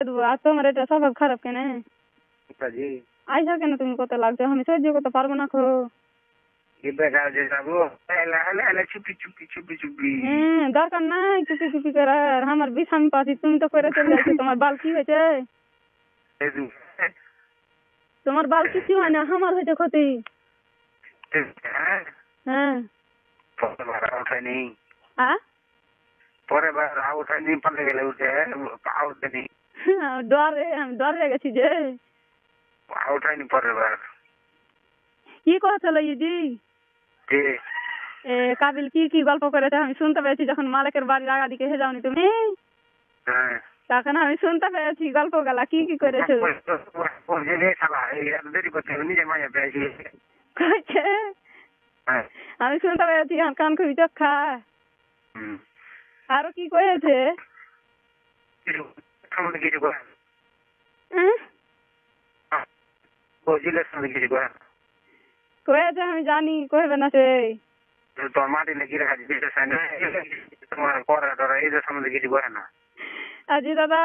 দেবো। আর তোমার এটা স্বভাব খারাপ কেন? জি আইসা কেন তুমি কত লাগছো? আমি সহ্য করতে পারবো না খো। চুপি চুপি চুপি চুপি দরকার নাই চুপি চুপি করার। আমার বিষ আমি পাচ্ছি, তুমি তো করে চলে যাচ্ছ। তোমার বাল কি হয়েছে? তোমার বাল কিছু হয় না, আমার হয়েছে ক্ষতি। হ্যাঁ ওঠেনি হ্যাঁ পরে বার ওঠেনি পালে গেলে উঠে ওঠেনি ডরে, আমি ডরে গেছি যে। ওঠেনি পরের বার কি করেছিল ইজি? যে কাবিল কি কি গল্প করেছে আমি শুনতে পেয়েছি। যখন মালিকের বাড়ির আগা দিকে হে যাওনি তুমি, হ্যাঁ তখন আমি শুনতে পেয়েছি গল্প গলা কি কি করেছো। দেরি করতে নিজের মায়ের পেয়েছি কইছে আমি শুনতে পেয়েছি, কান খুবই চক্ষা। আরো কি কয়েছে? কিছু করেন কিছু করেন কয়েছে আমি জানি, কইবে না সে। তোর মাটি লেগে রাখা তোমার করা টরা এই সম্বন্ধে কিছু করে না। আজি দাদা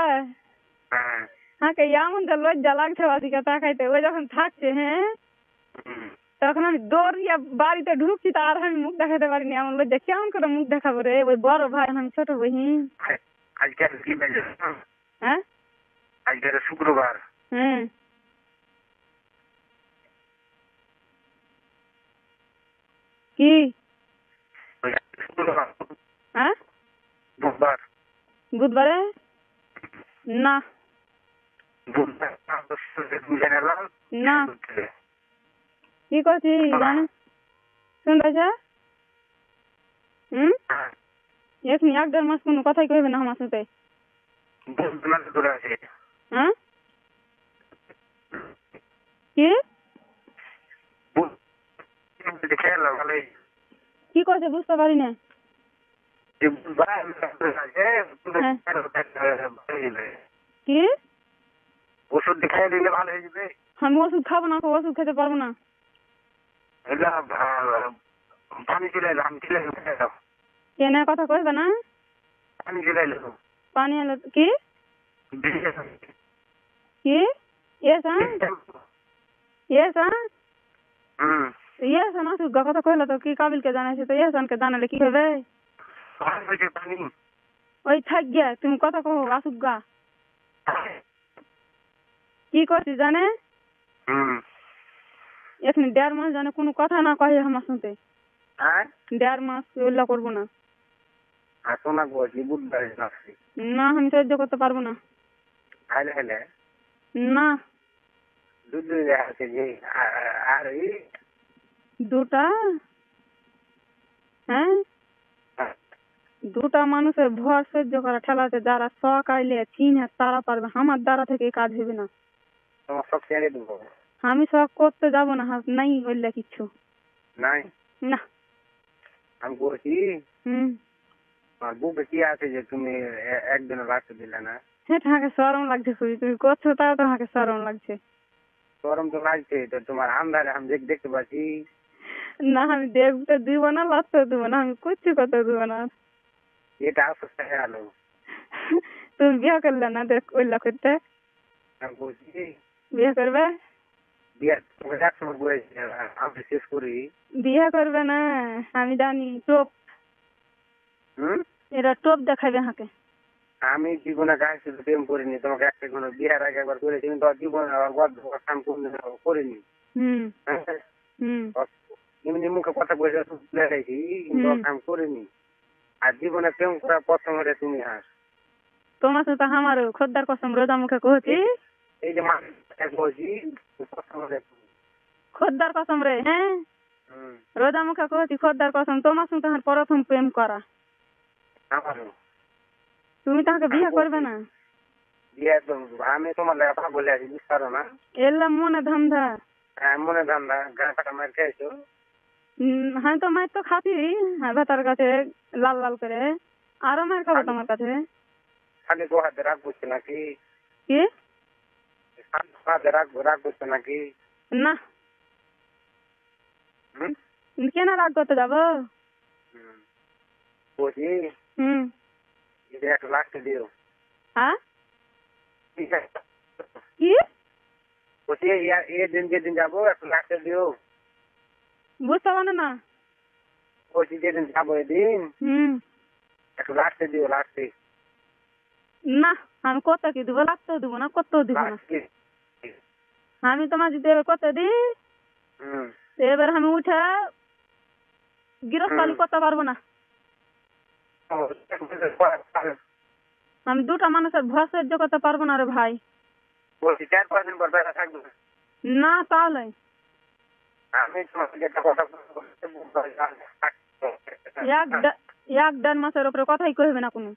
হ্যাঁ হাঁকে এমন যে লজ্জা লাগছে ওদিকে তাকাইতে। ওই যখন থাকছে হ্যাঁ, তখন আমি দৌড়িয়া বাড়িতে ঢুকছি, তার আমি মুখ দেখাতে পারিনি। এমন লজ্জা কেমন করে মুখ দেখাবো রে? ওই বড় ভাই আমি ছোট বহিন। আজকে কি বাজে? হ্যাঁ আজকে শুক্রবার। কি শুক্রবার হ্যাঁ বুধবার বুধবারে না না কি করছি জানি শুনতে? এখনি 1-1.5 মাস কোনো কথাই কইবে না আমার সাথে। হ্যাঁ কি কি করছে বুঝতে পারি না। কি ওষুধ দেখাই দিলে ভালো হয়ে যাবে। আমি ওষুধ খাবো না, ওষুধ খেতে পারবো না। পানি চলে এলো, আমি চলে এলো কেন কথা কইবে না? পানি চলে এলো পানি এলো কি কি এসা এসা এসা না সুগা কথা কইলো তো কি কাবিলকে জানাইছে তো এসানকে জানালে কি হবে? পানি ওই থাক গিয়া তুমি কথা কও আসুগা কি করছিস জানে? এখানে 1.5 মাস জানে কোনো কথা না কহে আমার সাথে। 1.5 মাস ওইলা করবো না। শোনা বলছি বুধবার না আমি সহ্য করতে পারবো না। হেলে হেলে না দুধ আছে যে আর দুটা হ্যাঁ দুটা মানুষের ভর সহ্য করা ঠেলাতে যারা শখ আইলে চিনে তারা পারবে। আমার দ্বারা থেকে কাজ হবে না। তোমার সব ছেড়ে দেবো। আমি শখ করতে যাবো না, নাই বললে কিচ্ছু নাই না। আমি বলছি বুকে কি আছে যে তুমি একদিনও রাখতে দিলে না? তোমাকে শরম লাগছে খুবই, তুমি করছো তাও তোমাকে শরম লাগছে। গরম তো লাগছে তো তোমার আন্ধারে আমি দেখতে পাচ্ছি না আমি দেখতে দিব না, লাগতে দিব না, আমি করছি কত দিব না। এটা আসতে গেল তুমি বিয়ে করলে না দেখ ওইলা করতে? আমি বলছি বিয়ে করবে? বিয়ে একসময় বলেছি আমি শেষ করি। বিয়ে করবে না আমি জানি। টোপ এরা টোপ দেখাবে হাঁকে। আমি জীবনে গায়ে শুধু প্রেম করিনি, তোমাকে একটা কোনো বিয়ের আগে একবার করেছি, কিন্তু জীবনে কাম করিনি। এমনি মুখে কথা বলে লেগেছি কিন্তু কাম করিনি। আর জীবনে প্রেম করা প্রথম হলে তুমি হাস। তোমার সাথে আমার খোদ্দার কসম রোজা মুখে কহছি। এই যে বলছি খোদ্দার কসম রে হ্যাঁ রোজা মুখে কহছি খোদ্দার কসম তোমার সাথে আমার প্রথম প্রেম করা। তুমি তাকে বিয়ে করবে না? বিয়ে তো আমি তোমার লেখা বলে আছি বুঝতে পারো না? এলাম মনে ধান্দা। মনে ধান্দা গা কাটা মার খেয়েছো? হ্যাঁ তো মার তো খাতি ভাতার কাছে লাল লাল করে। আরো মার খাবো তোমার কাছে। খালি দু হাতে রাগ বুঝছে নাকি? কি হাতে রাগ বুঝছে নাকি? না কেন রাগ করতে যাবো? বলছি এটা 1 লাখ দিও। হ্যাঁ কি বলছি এই দিন যেদিন যাবো একটু লাস্টে দিও। বুঝতে পারো না? বলছি যেদিন যাবো এদিন একটু লাস্টে দিও, লাস্টে। না আমি কত কি দিব, লাগতেও দিব না, কতও দিব না। আমি তোমার যদি এবার কত দিই এবার আমি উঠে গৃহস্থালি করতে পারবো না। আমি দুটা মানুষের ভয় সহ্য করতে পারবো না রে ভাই। বলছি 4-5 দিন পর বেড়া থাকবে না তাহলে আমি তোমাকে যেটা কথা এক দেড় মাসের উপরে কথাই কইবে না কোনো।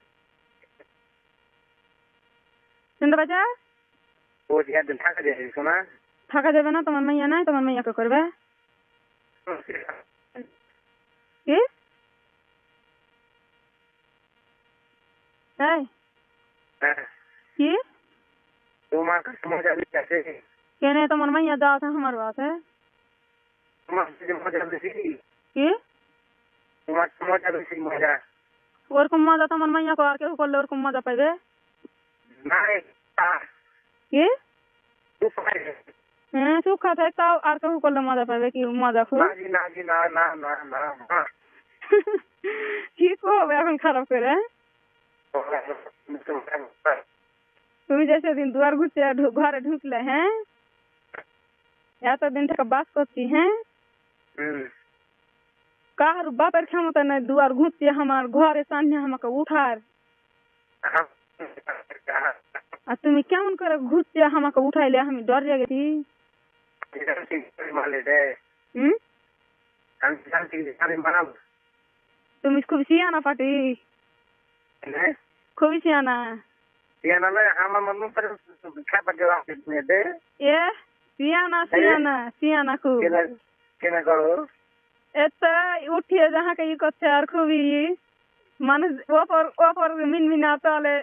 শুনতে পাচ্ছ? বলছি একদিন থাকা যাবে শোনা। থাকা যাবে না, তোমার মাইয়া নাই, তোমার মাইয়াকে করবে কি? এই কি তোমার কাছে মজা বেশি আছে? কেন তোমার মাইয়া দেওয়া আছে আমার আছে? তোমার মজা বেশি কি তোমার মজা বেশি মজা? ওরকম মজা তোমার মাইয়াকে আর কেউ করলে ওরকম মজা পাইবে? কি হ্যাঁ সুখা থাকতাও আর কেউ করলে মজা পাবে কি? মজা খুব কি করবে এখন খারাপ করে? তুমি যে সেদিন দুয়ার ঘুরতে ঘরে ঢুকলে, হ্যাঁ এতদিন থেকে বাস করছি, হ্যাঁ কার বাপের ক্ষমতা নাই দুয়ার ঘুরতে আমার ঘরে সামনে আমাকে উঠার। আর তুমি কেমন করে ঘুরতে আমাকে উঠাইলে? আমি ডরে গেছি। তুমি খুব সিয়ানা পাটি, খুবই সিয়ানা। এ সিয়ানা সিয়ানা সিয়ানা খুব এত উঠিয়ে যাহাকে ই করছে আর খুবই মানুষ ওপর ওপর মিনমিনা চলে।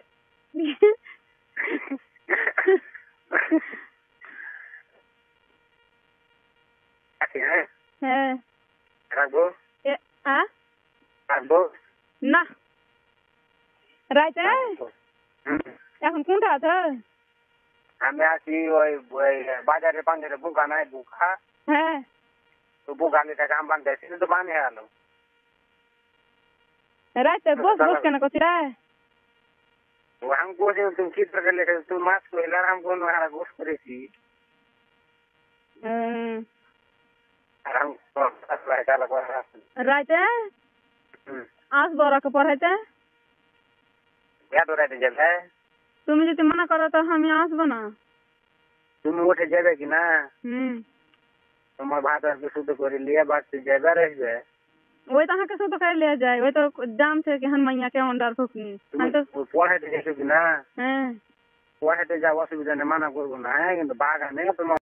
হ্যাঁ না রাইতে এখন কোনটা আছে? আমি আছি ওই বাজারে বাজারে বুকা নাই বুকা। হ্যাঁ তো বুকানি টাকা আম বান্ধে তো বানিয়ে গেল রাইতে বস বস কেন করছি রে? हमको जो तुम चित्र कर लेते तुम मास्क को हिला हमको हमारा गोश्त करेगी हम রাইতে আসবো ওরা পড়াইতে। क्या तो रहते जब है তুমি যদি মনে করো তো আমি আসবো না। तुम उठे जाबे कि ना তোমার ভাত আর শুদ্ধ করে লিয়ে বাদ যাবে রইবে। ওই তো আমাকে শুধু করে লিয়ে যায়, ওই তো জানছে কি হান মাইয়া কেমন ডার ফুকনি। আমি তো পড়াইতে গেছো কি না? হ্যাঁ পড়াইতে যাওয়া অসুবিধা নেই, মানা করবো না, কিন্তু বাগানে তোমার